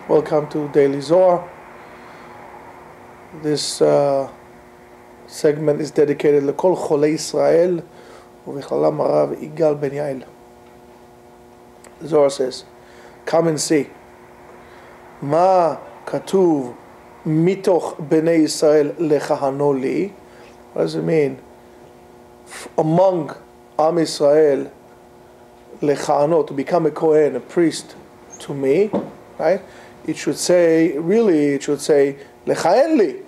Welcome to Daily Zohar. This segment is dedicated לכל חולי ישראל ובכללם הרב יגאל בן יעל. Zohar says, come and see. מה כתוב מתוך בני ישראל לכהנו לי? What does it mean? Among Am Israel, לכהנות, to become a Kohen, a priest to me, right? It should say, lechaen li.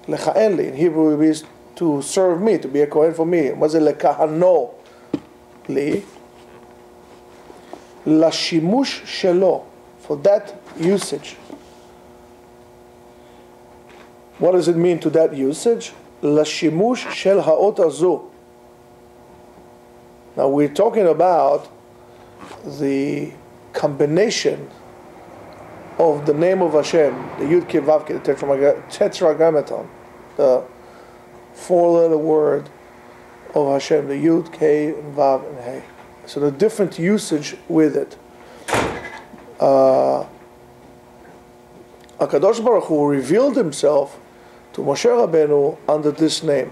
Lechaen li. In Hebrew it means to serve me, to be a Kohen for me. What is it? Lekahano li. Lashimush shelo. For that usage. What does it mean to that usage? Lashimush shel haot azu. Now we're talking about the combination of the name of Hashem, the Yud Kei Vav Kei, the Tetragrammaton, the four-letter word of Hashem, the Yud Kei and Vav and Hey. So the different usage with it. HaKadosh Baruch Hu revealed himself to Moshe Rabbeinu under this name.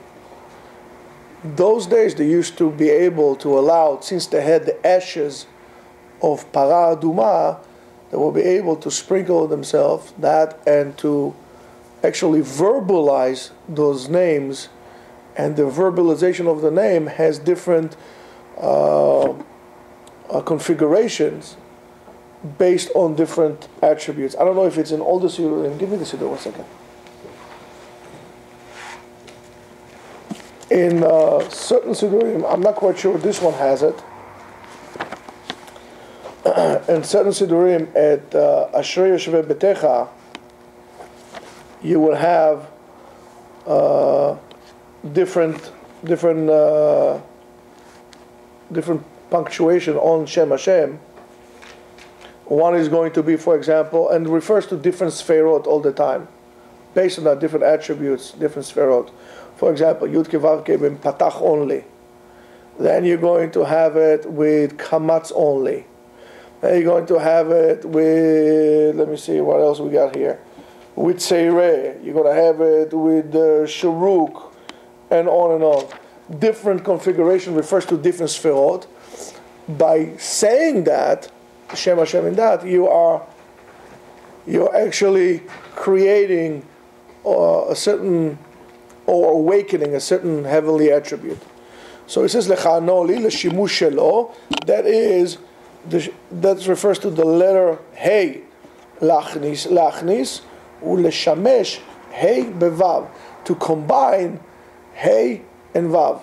Those days they used to be able to allow, since they had the ashes of Para Aduma, they will be able to sprinkle themselves that and to actually verbalize those names, and the verbalization of the name has different configurations based on different attributes. I don't know if it's in all the Siddurim. Give me the Siddur 1 second. In certain Siddurim, I'm not quite sure this one has it. In certain Siddurim at Ashrei Yeshiva Betecha, you will have different punctuation on Shem Hashem. One is going to be, for example, and refers to different sferot all the time, based on that different attributes, different sferot. For example, Yud Kei Vav Kei Ben Patach only. Then you're going to have it with Kamatz only. Then you're going to have it with, let me see what else we got here, with Seireh. You're going to have it with Sharuk, and on and on. Different configuration refers to different sferot. By saying that, Shem Hashem in that, you're actually creating a certain, or awakening a certain heavenly attribute. So it says lechano li leshimush shelo. That refers to the letter Hey, lachnis, uleshamesh Hey bevav, to combine Hey and Vav.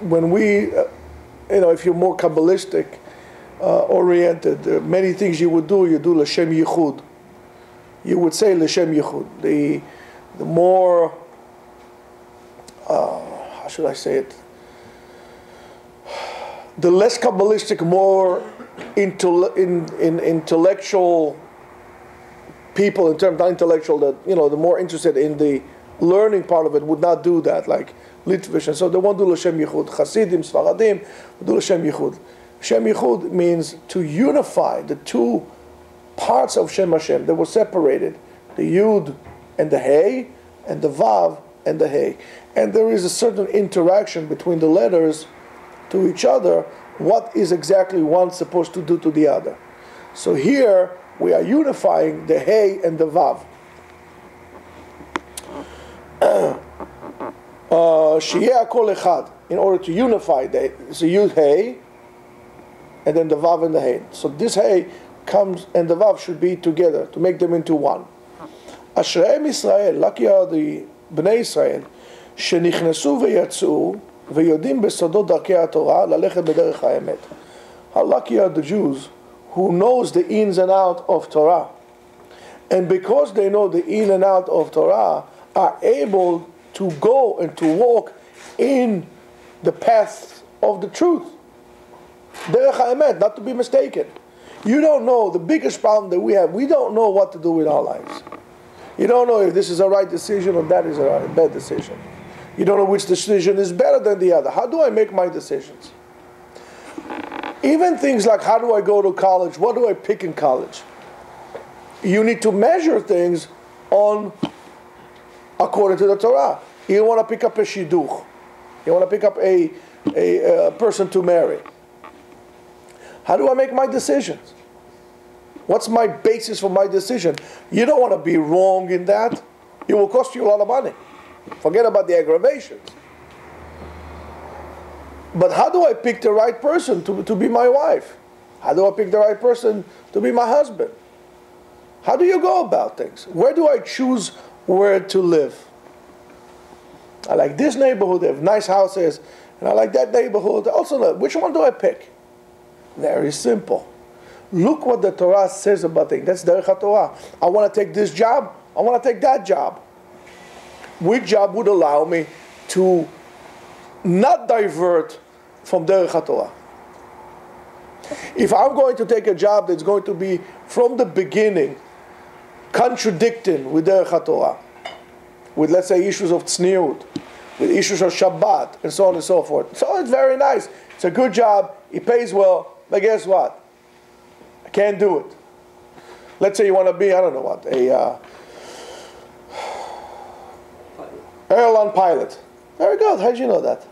When we, if you're more Kabbalistic oriented, many things you would do L'Shem Yichud. You would say L'Shem Yichud. The more, how should I say it? The less Kabbalistic, more intellectual people, in terms of intellectual, that the more interested in the learning part of it, would not do that, like Litvish, and so they won't do L'Shem Yichud. Chasidim, Sfaradim do L'Shem Yichud. Shem Yichud means to unify the two parts of Shem Hashem that were separated, the Yud and the Hey, and the Vav and the Hey. And there is a certain interaction between the letters to each other. What is exactly one supposed to do to the other? So here we are unifying the Hey and the Vav. Sheyeh Hakol Echad, in order to unify the Yud Hey and then the Vav and the Hey. So this Hey comes and the Vav should be together to make them into one. Ashreim Israel, lucky are the Bnei Israel, shenichnesu veyatzu veyodim besodot darkei HaTorah lalechet bederech haemet. How lucky are the Jews who knows the ins and out of Torah, and because they know the in and out of Torah, are able to go and to walk in the path of the truth. Derech haemet, not to be mistaken. You don't know, the biggest problem that we have, we don't know what to do with our lives. You don't know if this is a right decision or that is a bad decision. You don't know which decision is better than the other. How do I make my decisions? Even things like, how do I go to college? What do I pick in college? You need to measure things according to the Torah. You want to pick up a shidduch. You want to pick up a person to marry. How do I make my decisions? What's my basis for my decision? You don't want to be wrong in that. It will cost you a lot of money. Forget about the aggravations. But how do I pick the right person to be my wife? How do I pick the right person to be my husband? How do you go about things? Where do I choose where to live? I like this neighborhood, they have nice houses, and I like that neighborhood. Also, which one do I pick? Very simple. Look what the Torah says about things. That's Derech HaTorah. I want to take this job, I want to take that job. Which job would allow me to not divert from Derech HaTorah? If I'm going to take a job that's going to be, from the beginning, contradicting with Derech HaTorah, with, let's say, issues of tzniut, with issues of Shabbat, and so on and so forth. So it's very nice. It's a good job. It pays well. But guess what? I can't do it. Let's say you want to be, I don't know what, airline pilot. Very good. How did you know that?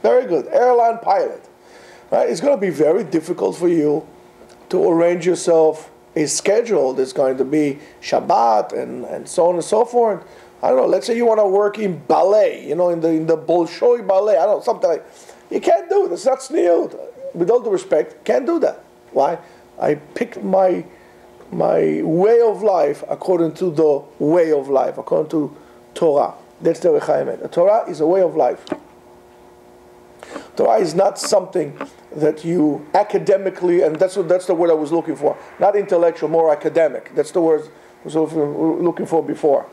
Very good. Airline pilot. Right? It's going to be very difficult for you to arrange yourself a schedule that's going to be Shabbat and so on and so forth. I don't know, let's say you want to work in ballet, in the Bolshoi ballet, I don't know, something like that. You can't do it. It's not sneered. With all due respect, can't do that. Why? I picked my way of life according to the way of life, according to Torah. That's the Rechaim. The Torah is a way of life. Torah is not something that you academically, and that's the word I was looking for, not intellectual, more academic. That's the word I was looking for before.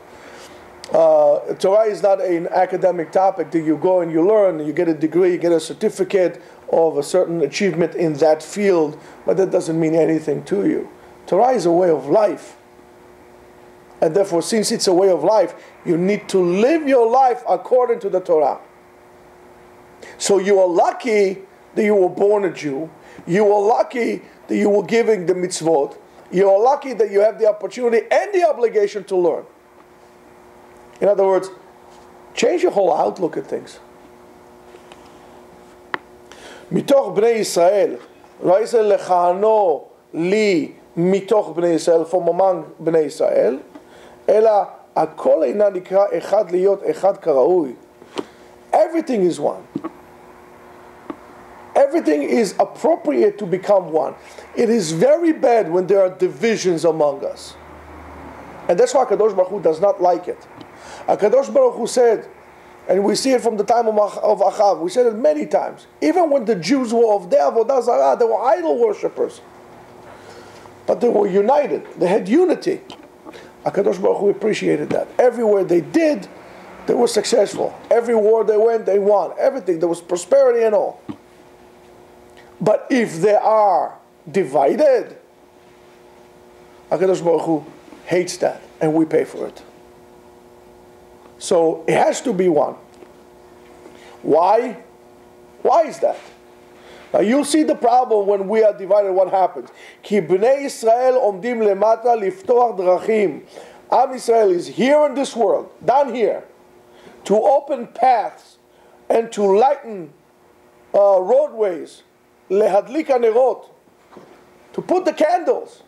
Torah is not an academic topic that you go and you learn, you get a degree, you get a certificate of a certain achievement in that field, but that doesn't mean anything to you. Torah is a way of life. And therefore, since it's a way of life, you need to live your life according to the Torah. So you are lucky that you were born a Jew. You are lucky that you were giving the mitzvot. You are lucky that you have the opportunity and the obligation to learn. In other words, change your whole outlook at things. Mitoch bnei Yisrael, lo yisrael lechano li mitoch bnei Yisrael, from among bnei Yisrael, ela hakol eina nikra echad liyot echad karaui. Everything is one. Everything is appropriate to become one. It is very bad when there are divisions among us. And that's why HaKadosh Baruch Hu does not like it. HaKadosh Baruch Hu said, and we see it from the time of Achav, we said it many times, even when the Jews were of their Avodah Zarah, they were idol worshippers. But they were united. They had unity. HaKadosh Baruch Hu appreciated that. Everywhere they did, they were successful. Every war they went, they won. Everything. There was prosperity and all. But if they are divided, HaKadosh Baruch Hu hates that, and we pay for it. So it has to be one. Why? Why is that? Now you'll see the problem when we are divided. What happens? Ki bnei Yisrael omdim lemata liftoach drachim. Am Yisrael is here in this world, down here, to open paths and to lighten roadways. Lehadlika nerot, to put the candles.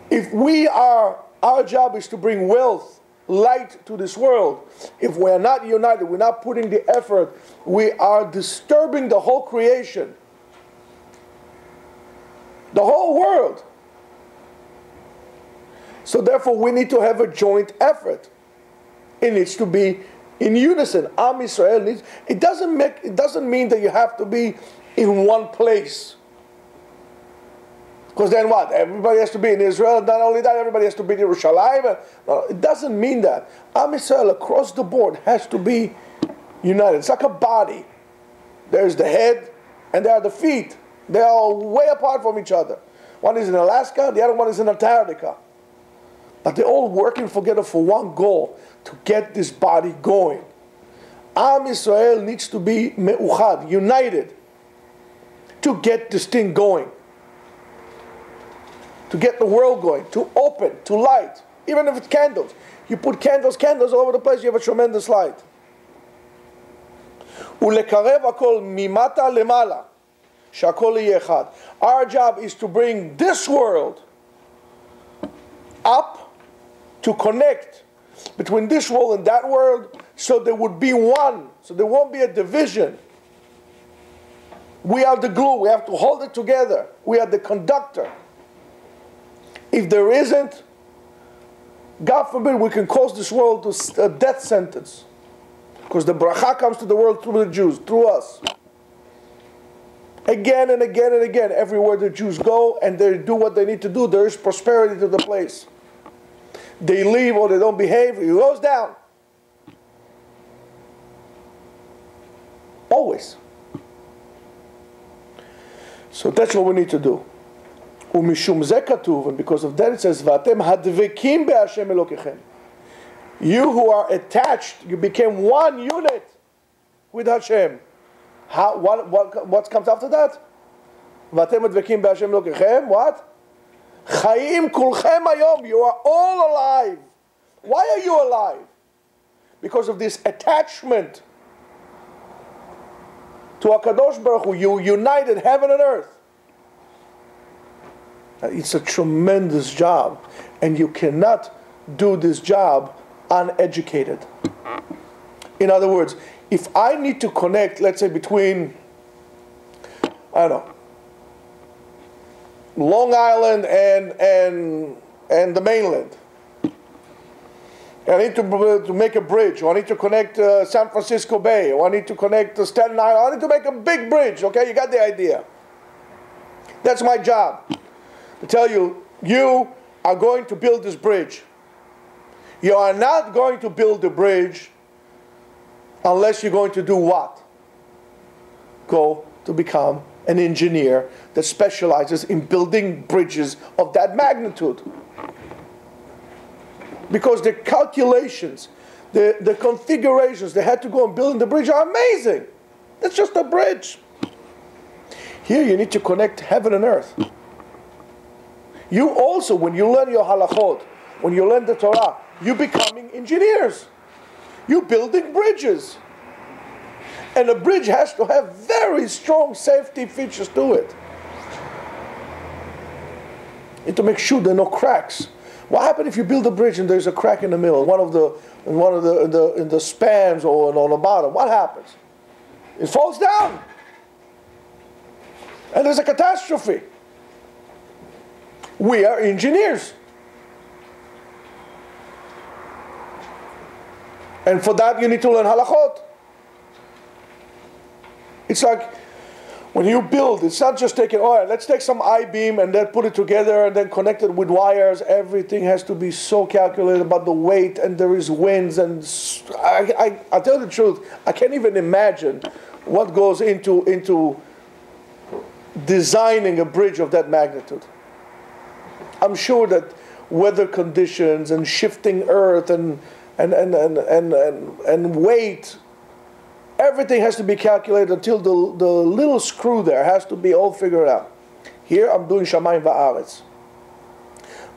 If our job is to bring wealth, light to this world, if we are not united, we're not putting the effort, we are disturbing the whole creation, the whole world. So therefore we need to have a joint effort. It needs to be in unison. Am Yisrael needs. It doesn't mean that you have to be in one place. Because then what? Everybody has to be in Israel. Not only that, everybody has to be in Yerushalayim. No, it doesn't mean that. Am Yisrael across the board has to be united. It's like a body. There's the head and there are the feet. They are way apart from each other. One is in Alaska, the other one is in Antarctica. But they're all working together for one goal, to get this body going. Am Yisrael needs to be me'uchad, united. to get this thing going, to get the world going, to open, to light, even if it's candles. You put candles all over the place, you have a tremendous light. ולקרב הכל ממטה למעלה, שהכל יהיה אחד. Our job is to bring this world up, to connect between this world and that world, so there would be one, so there won't be a division. We are the glue, we have to hold it together. We are the conductor. If there isn't, God forbid, we can cause this world to a death sentence. Because the bracha comes to the world through the Jews, through us. Again and again and again, everywhere the Jews go and they do what they need to do, there is prosperity to the place. They leave or they don't behave, it goes down. Always. So that's what we need to do. ומשום זה כתוב, and because of that it says, ואתם הדבקים בהשם אלוקיכם. You who are attached, you became one unit with Hashem. What comes after that? ואתם הדבקים בהשם אלוקיכם, what? חיים כולכם היום, you are all alive. Why are you alive? Because of this attachment to HaKadosh Baruch Hu. You united heaven and earth. It's a tremendous job, and you cannot do this job uneducated. In other words, if I need to connect, let's say between, I don't know, Long Island and the mainland, I need to make a bridge, or I need to connect San Francisco Bay, or I need to connect Staten Island, I need to make a big bridge, okay? You got the idea. That's my job. To tell you, you are going to build this bridge. You are not going to build the bridge unless you're going to do what? Go to become an engineer that specializes in building bridges of that magnitude. Because the calculations, the configurations they had to go and build the bridge are amazing. It's just a bridge. Here you need to connect heaven and earth. You also, when you learn your halachot, when you learn the Torah, you're becoming engineers. You're building bridges. And a bridge has to have very strong safety features to it. And to make sure there are no cracks. What happens if you build a bridge and there's a crack in the middle, in the spans or on the bottom? What happens? It falls down. And there's a catastrophe. We are engineers. And for that you need to learn halachot. It's like when you build, it's not just taking, all right, let's take some I-beam and then put it together and then connect it with wires. Everything has to be so calculated about the weight, and there is winds, and I tell you the truth, I can't even imagine what goes into designing a bridge of that magnitude. I'm sure that weather conditions and shifting earth and weight, everything has to be calculated until the little screw there has to be all figured out. Here I'm doing Shamayim Va'aretz.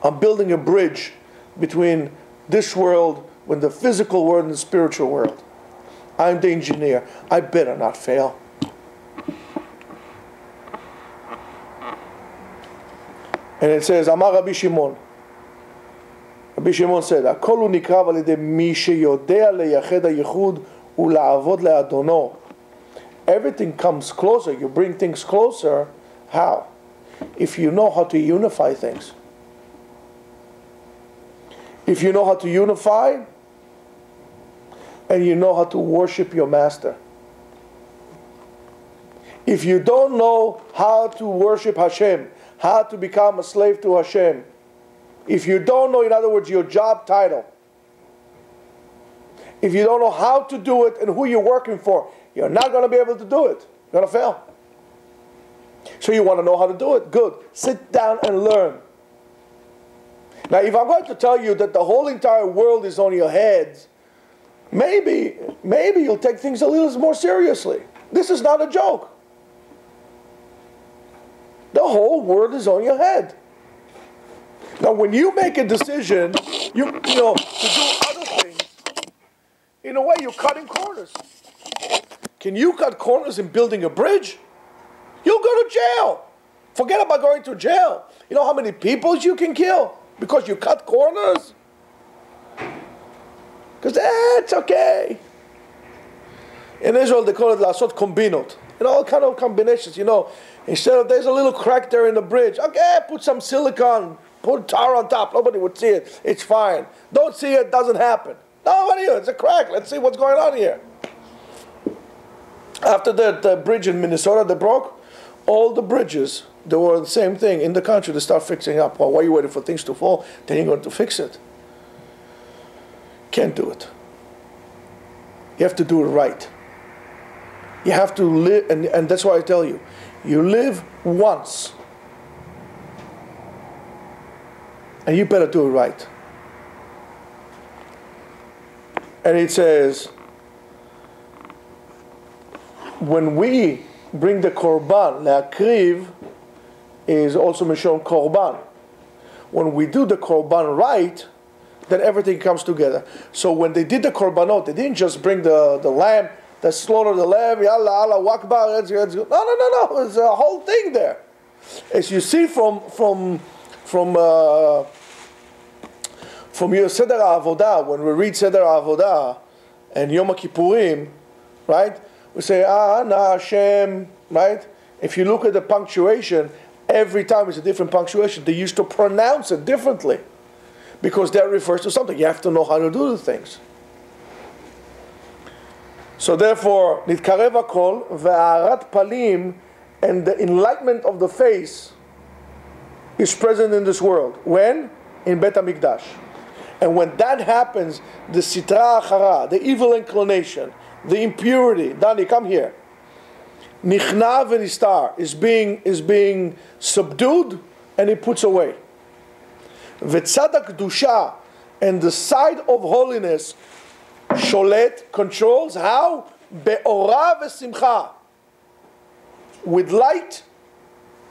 I'm building a bridge between this world, with the physical world and the spiritual world. I'm the engineer. I better not fail. And it says, Amar Rabbi Shimon. Rabbi Shimon said, הכל הוא נקרב על ידי מי שיודע לייחד הייחוד ולעבוד לאדונו. Everything comes closer. You bring things closer. How? If you know how to unify things. If you know how to unify, and you know how to worship your master. If you don't know how to worship Hashem, how to become a slave to Hashem, if you don't know, in other words, your job title, if you don't know how to do it and who you're working for, you're not going to be able to do it. You're going to fail. So you want to know how to do it? Good. Sit down and learn. Now, if I'm going to tell you that the whole entire world is on your head, maybe you'll take things a little more seriously. This is not a joke. The whole world is on your head. Now, when you make a decision, you know, to do other things, in a way, you're cutting corners. Can you cut corners in building a bridge? You'll go to jail. Forget about going to jail. You know how many people you can kill because you cut corners? Because that's okay. In Israel, they call it lasot kombinot. You know, all kind of combinations. You know, instead of there's a little crack there in the bridge, okay, put some silicone, put tar on top. Nobody would see it. It's fine. Don't see it, doesn't happen. No, what are you? It's a crack. Let's see what's going on here. After the bridge in Minnesota that broke, all the bridges, they were the same thing in the country. They start fixing up. Well, why are you waiting for things to fall? Then you're going to fix it. Can't do it. You have to do it right. You have to live, and that's why I tell you, you live once. And you better do it right. And it says, when we bring the korban, le'akriv is also mishon korban. When we do the korban right, then everything comes together. So when they did the korbanot, they didn't just bring the lamb, they slaughtered the lamb, yalla, Allah, wakbar, let's go. No. There's a whole thing there. As you see from your Seder HaAvodah, when we read Seder HaAvodah and Yom Kippurim, right? We say, Na Hashem, right? If you look at the punctuation, every time it's a different punctuation. They used to pronounce it differently because that refers to something. You have to know how to do the things. So therefore, Nitkarev HaKol, Ve'arat Palim, and the enlightenment of the face is present in this world. When? In Bet HaMikdash. And when that happens, the Sitra Achara, the evil inclination, the impurity, Dani, come here. Nichna v'nistar is being subdued and it puts away. V'tzad HaKdusha, and the side of holiness, sholet, controls, how? Be'ora v'simcha, with light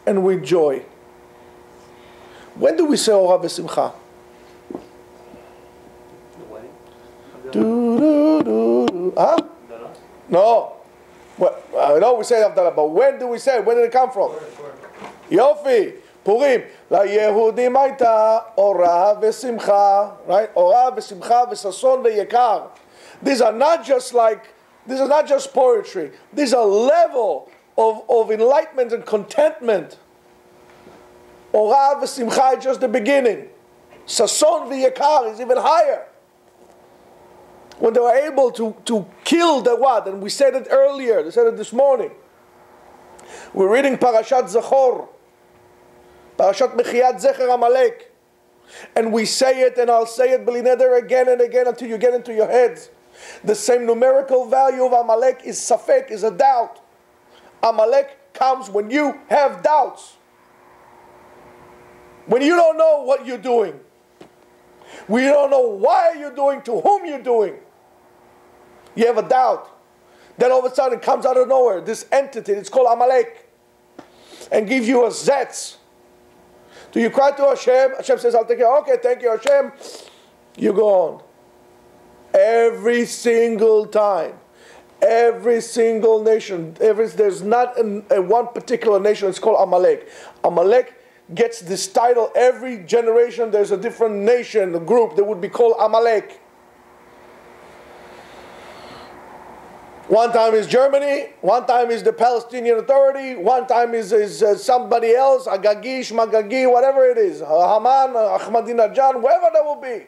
and with joy. When do we say ora v'simcha? Huh? No. Well, I know we say Havdalah, but when do we say it? Where did it come from? Yofi. Purim. La Yehudim Aita ora v'simcha. Right? Ora v'simcha v'sason v'yekar. These are not just poetry. These are level of enlightenment and contentment. Ora v'simcha is just the beginning. Sason v'yekar is even higher. When they were able to kill the what? And we said it earlier, they said it this morning. We're reading Parashat Zachor. Parashat Mechiyat Zecher Amalek. And we say it, and I'll say it, B'lineder, again and again until you get into your heads. The same numerical value of Amalek is Safek, is a doubt. Amalek comes when you have doubts. When you don't know what you're doing. When you don't know why you're doing, to whom you're doing. You have a doubt. Then all of a sudden it comes out of nowhere. This entity, it's called Amalek. And gives you a zetz. Do you cry to Hashem? Hashem says, I'll take care. Okay, thank you, Hashem. You go on. Every single time. Every single nation. There's not one particular nation. It's called Amalek. Amalek gets this title. Every generation there's a different nation, a group that would be called Amalek. One time is Germany, one time is the Palestinian Authority, one time is somebody else, Agagish, Magagi, whatever it is, Haman, Ahmadinejad, whoever that will be.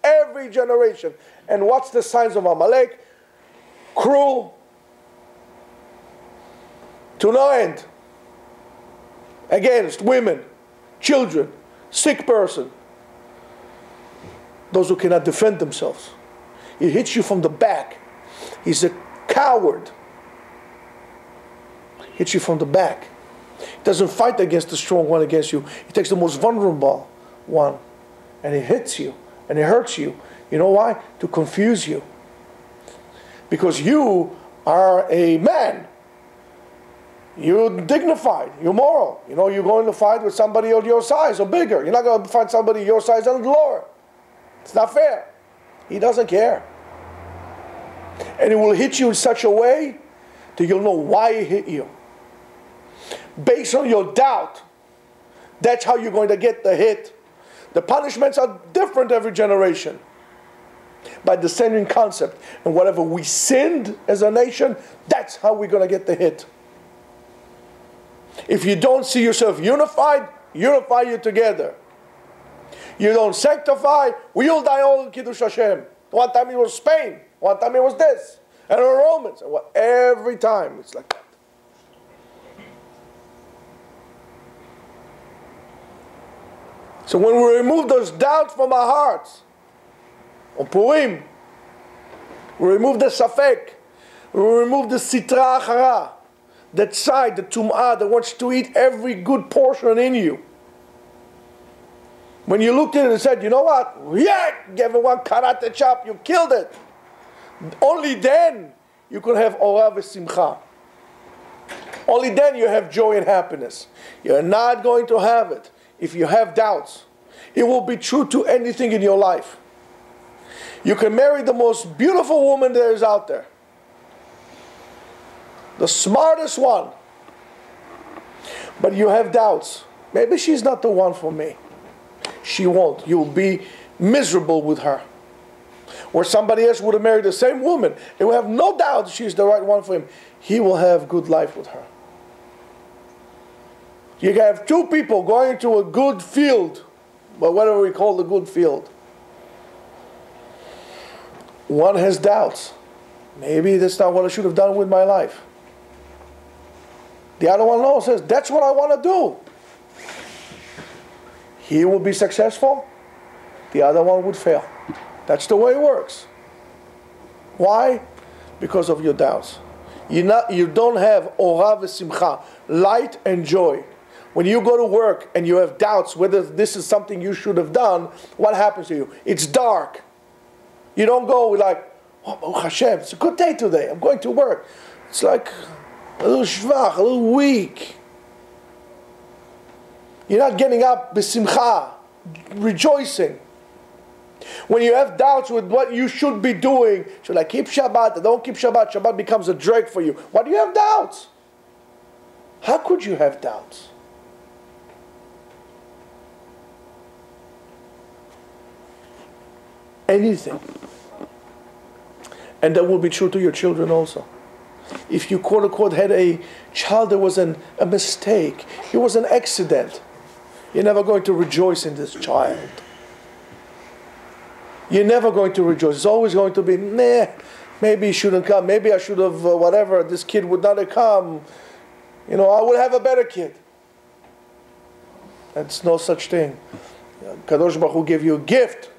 Every generation. And what's the signs of Amalek? Cruel to no end. Against women, children, sick person. Those who cannot defend themselves. He hits you from the back. He's a coward. Hits you from the back. He doesn't fight against the strong one against you. He takes the most vulnerable one and he hits you and he hurts you. You know why? To confuse you. Because you are a man. You're dignified. You're moral. You know, you're going to fight with somebody of your size or bigger. You're not going to fight somebody your size and lower. It's not fair. He doesn't care. And it will hit you in such a way that you'll know why it hit you. Based on your doubt, that's how you're going to get the hit. The punishments are different every generation. By the same concept. And whatever we sinned as a nation, that's how we're going to get the hit. If you don't see yourself unified, unify you together. You don't sanctify, we all die all in Kiddush Hashem. One time it was Spain, one time it was this, and the Romans. Every time it's like that. So when we remove those doubts from our hearts, on Purim, we remove the Safek, we remove the Sitra Achara, that side, the Tum'ah that wants to eat every good portion in you. When you looked at it and said, you know what? Yeah, give it one karate chop, you killed it. Only then you can have Orah v'Simcha. Only then you have joy and happiness. You're not going to have it if you have doubts. It will be true to anything in your life. You can marry the most beautiful woman there is out there. The smartest one. But you have doubts. Maybe she's not the one for me. She won't. You'll be miserable with her. Where somebody else would have married the same woman, and will have no doubt she's the right one for him. He will have good life with her. You can have two people going to a good field, but whatever we call the good field. One has doubts. Maybe that's not what I should have done with my life. The other one knows, says, that's what I want to do. He will be successful. The other one would fail. That's the way it works. Why? Because of your doubts. You don't have Orah v'Simcha, light and joy. When you go to work and you have doubts whether this is something you should have done, what happens to you? It's dark. You don't go like, oh, Baruch Hashem, it's a good day today. I'm going to work. It's like a little shvach, a little weak. You're not getting up b'simcha, rejoicing. When you have doubts with what you should be doing, should I keep Shabbat? I don't keep Shabbat. Shabbat becomes a drag for you. Why do you have doubts? How could you have doubts? Anything. And that will be true to your children also. If you quote unquote had a child that was a mistake, it was an accident, you're never going to rejoice in this child. You're never going to rejoice. It's always going to be, nah, maybe he shouldn't come. Maybe I should have, whatever, this kid would not have come. You know, I would have a better kid. That's no such thing. Kadosh Baruch Hu gave you a gift,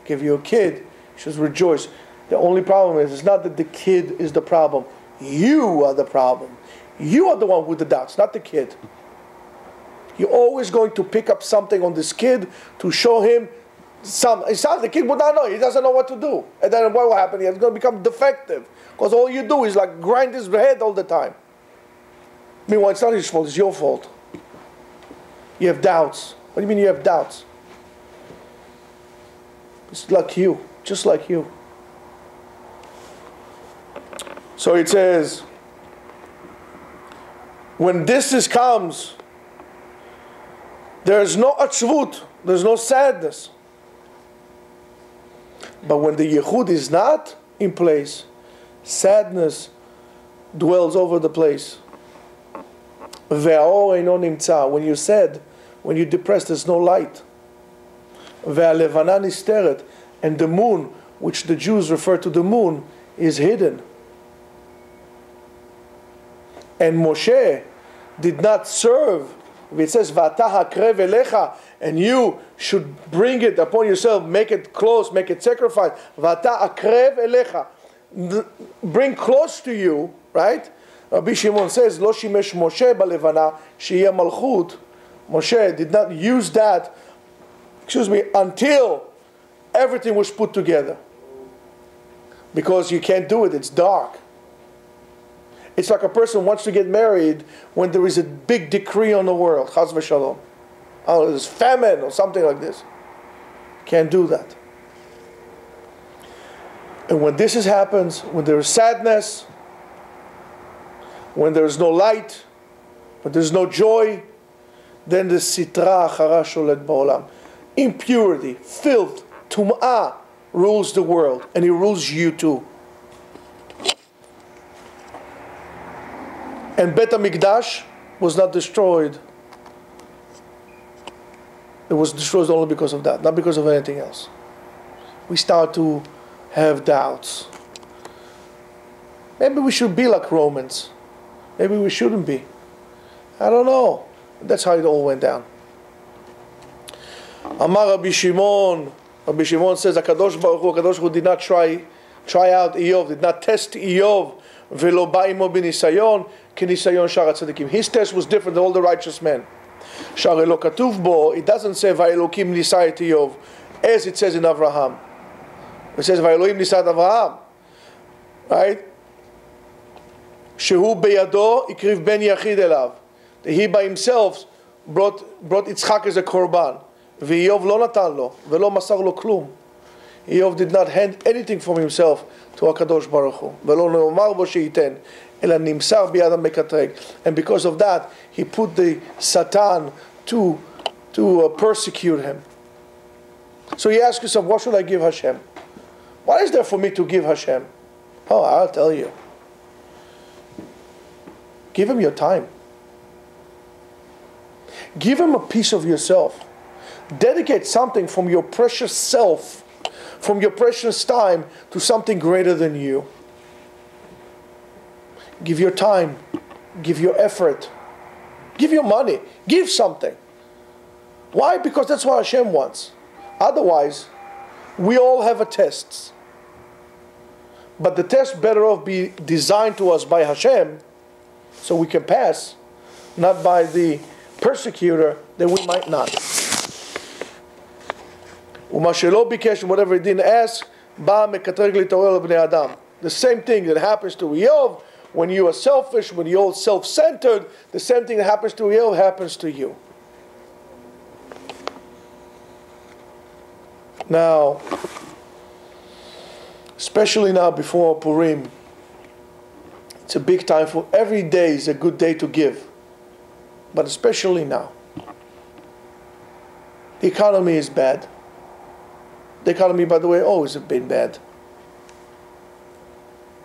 give you a kid, you should rejoice. The only problem is, it's not that the kid is the problem. You are the problem. You are the one with the doubts, not the kid. You're always going to pick up something on this kid to show him the kid would not know. He doesn't know what to do. And then what will happen? He's going to become defective. Because all you do is like grind his head all the time. Meanwhile, it's not his fault, it's your fault. You have doubts. What do you mean you have doubts? It's like you. Just like you. So it says, when this comes, there's no atzvut, there's no sadness. But when the Yehud is not in place, sadness dwells over the place. Ve'or eino nimtza. When you're sad, when you're depressed, there's no light. Ve'alevana nisteret. And the moon, which the Jews refer to the moon, is hidden. And Moshe did not serve. It says, V'ata hakrev elecha, and you should bring it upon yourself, make it close, make it sacrifice. V'ata akrev elecha, bring close to you, right? Rabbi Shimon says, Lo shimesh Moshe balevana, sheyeh malchut. Moshe did not use that, until everything was put together. Because you can't do it, it's dark. It's like a person wants to get married when there is a big decree on the world. Chas v'shalom. Oh, there's famine or something like this. Can't do that. And when this happens, when there is sadness, when there is no light, when there is no joy, then the sitra achara sholet ba'olam. Impurity, filth, tum'ah rules the world, and he rules you too. And Bet HaMikdash was not destroyed. It was destroyed only because of that, not because of anything else. We start to have doubts. Maybe we should be like Romans. Maybe we shouldn't be. I don't know. That's how it all went down. Amar Rabbi Shimon. Rabbi Shimon says, HaKadosh Baruch Hu did not try out Eov, did not test Eov. Velo ba'imo b'nisayon, k'nisayon shar tzadikim. His test was different than all the righteous men. Shar elo katuv bo, it doesn't say va'elokim nisay et Eov, as it says in Avraham. It says va'elohim nisay et Avraham. Right? Shehu beyado ikriv ben yachid elav. He by himself brought Yitzchak as a korban. Ve'Eov lo natan lo, ve'lo masar lo klum. Eov did not hand anything from himself to HaKadosh Baruch Hu. Ve'lo ne'omar bo she'iten, ela nimsar biyad ha'mekatreg. And because of that, he put the Satan to persecute him. So you ask yourself, what should I give Hashem? What is there for me to give Hashem? Oh, I'll tell you. Give him your time. Give him a piece of yourself. Dedicate something from your precious self, from your precious time, to something greater than you. Give your time. Give your effort. Give your money. Give something. Why? Because that's what Hashem wants. Otherwise, we all have a test. But the test better off be designed to us by Hashem, so we can pass, not by the persecutor that we might not. Umashelo bikesh, whatever he didn't ask, ba mekatreg litoel bnei adam. The same thing that happens to Eov when you are selfish, when you're self-centered, the same thing that happens to Eov happens to you. Now, especially now before Purim, it's a big time for every day is a good day to give, but especially now. The economy is bad. The economy, by the way, always has been bad.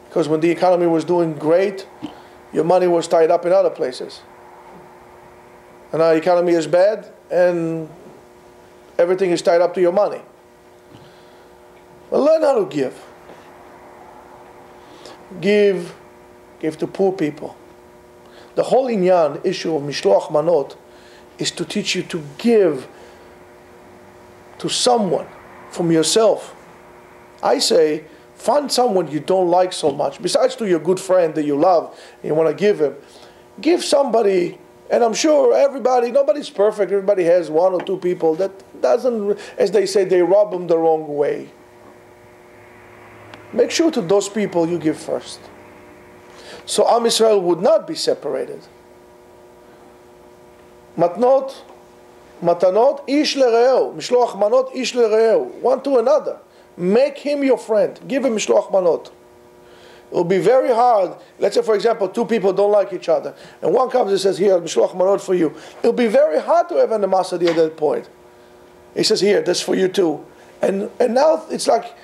Because when the economy was doing great, your money was tied up in other places. And now the economy is bad, and everything is tied up to your money. Well, learn how to give. Give to poor people. The whole inyan issue of Mishloach Manot is to teach you to give to someone from yourself. I say, find someone you don't like so much, besides to your good friend that you love and you want to give him. Give somebody, and I'm sure nobody's perfect, everybody has one or two people that doesn't, as they say, they rub them the wrong way. Make sure to those people you give first. So Am Yisrael would not be separated. Matanot, ish lere'eu. Mishloach manot, ish lere'eu. One to another. Make him your friend. Give him mishloach manot. It will be very hard. Let's say, for example, two people don't like each other, and one comes and says, "Here, mishloach manot for you." It will be very hard to have an amasadi at that point. He says, "Here, that's for you too." And now it's like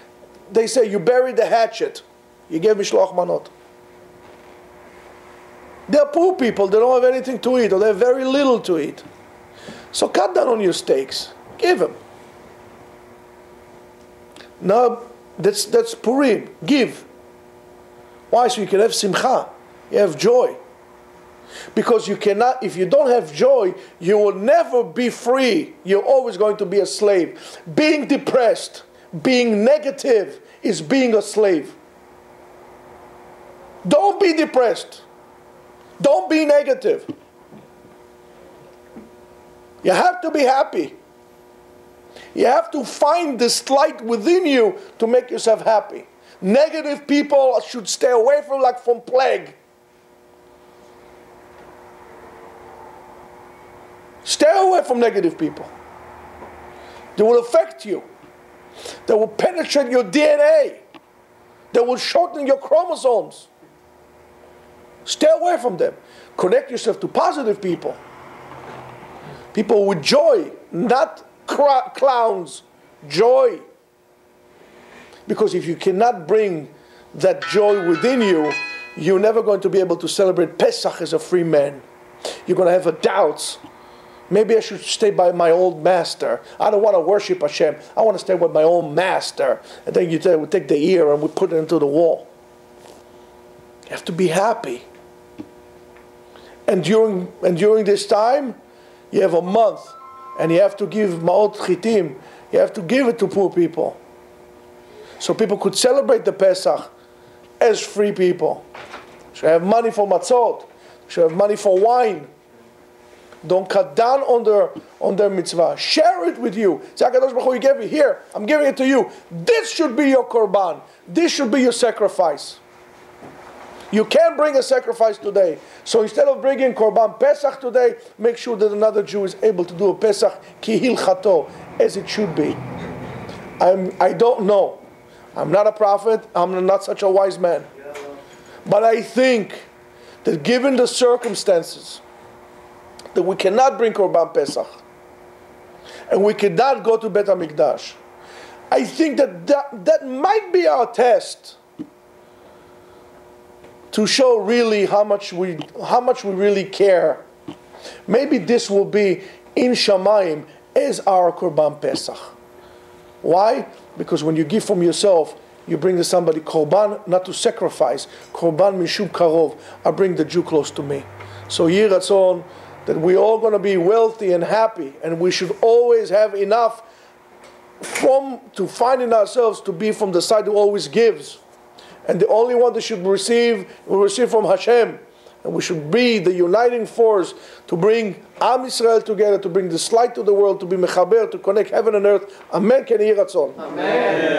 they say, you buried the hatchet. You gave mishloach manot. They're poor people. They don't have anything to eat, or they have very little to eat. So cut down on your steaks. Give them. Now, that's Purim. Give. Why? So you can have simcha. You have joy. Because you cannot, if you don't have joy, you will never be free. You're always going to be a slave. Being depressed, being negative is being a slave. Don't be depressed. Don't be negative. You have to be happy. You have to find this light within you to make yourself happy. Negative people should stay away from, like from plague. Stay away from negative people. They will affect you. They will penetrate your DNA. They will shorten your chromosomes. Stay away from them. Connect yourself to positive people. People with joy, not clowns. Joy. Because if you cannot bring that joy within you, you're never going to be able to celebrate Pesach as a free man. You're going to have doubts. Maybe I should stay by my old master. I don't want to worship Hashem. I want to stay with my own master. And then we take the ear and we put it into the wall. You have to be happy. And during this time, you have a month. And you have to give Ma'ot Chitim. You have to give it to poor people. So people could celebrate the Pesach as free people. Should have money for matzot. Should have money for wine. Don't cut down on their mitzvah. Share it with you. Say, HaKadosh Baruch Hu, you gave me here. I'm giving it to you. This should be your korban. This should be your sacrifice. You can't bring a sacrifice today. So instead of bringing korban Pesach today, make sure that another Jew is able to do a Pesach ki hilchato, as it should be. I don't know. I'm not a prophet. I'm not such a wise man. But I think that given the circumstances, that we cannot bring Korban Pesach, and we cannot go to Bet HaMikdash, I think that might be our test to show really how much we really care. Maybe this will be in Shamayim as our Korban Pesach. Why? Because when you give from yourself, you bring to somebody Korban, not to sacrifice. Korban mishum karov. I bring the Jew close to me. So Yeh Ratzon, that we're all going to be wealthy and happy, and we should always have enough to find in ourselves to be from the side who always gives. And the only one that should receive will receive from Hashem. And we should be the uniting force to bring Am Yisrael together, to bring this light to the world, to be mechaber, to connect heaven and earth. Amen. Ken Yeh Ratzon. Amen.